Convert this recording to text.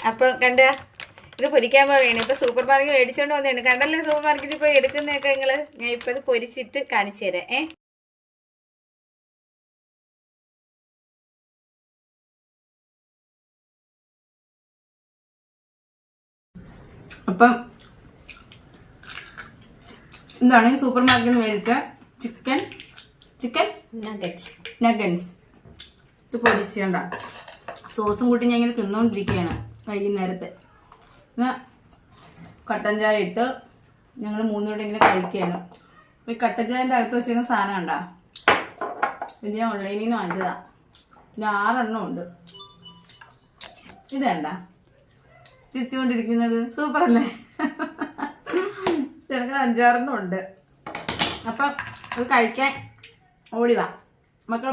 അപ്പൊ കണ്ട ഇത് പൊരിക്കാൻ പോവേണ്. ഇപ്പൊ സൂപ്പർ മാർക്കറ്റ് മേടിച്ചോണ്ട് വന്നതാണ്. കണ്ടല്ലേ സൂപ്പർ മാർക്കറ്റിൽ പോയി എടുക്കുന്നതൊക്കെ നിങ്ങള്. ഞാൻ ഇപ്പൊ ഇത് പൊരിച്ചിട്ട് കാണിച്ചു തരാം. അപ്പം എന്താണ് സൂപ്പർ മാർക്കറ്റിൽ മേടിച്ച ചിക്കൻ നഗറ്റ്സ് ഇത് പൊരിച്ചണ്ട സോസും കൂട്ടി ഞാൻ ഇങ്ങനെ തിന്നോണ്ടിരിക്കുകയാണ് വൈകുന്നേരത്തെ. കട്ടൻ ചായ ഇട്ട് ഞങ്ങൾ മൂന്നുകൂടെ ഇങ്ങനെ കഴിക്കുകയാണ്. ഈ കട്ടൻ ചായൻ്റെ അകത്ത് വെച്ചിരുന്ന സാധനം കണ്ടാ, ഇത് ഞാൻ ഓൺലൈനിൽ നിന്ന് വാങ്ങിച്ചതാ. പിന്നെ 6 എണ്ണം ഉണ്ട്. ഇത് കണ്ട ചിരിച്ചുകൊണ്ടിരിക്കുന്നത് സൂപ്പർ അല്ലേ? ചിലക്ക് 5-6 എണ്ണം ഉണ്ട്. അപ്പം അത് കഴിക്കാൻ ഓടിവാ മക്കൾ.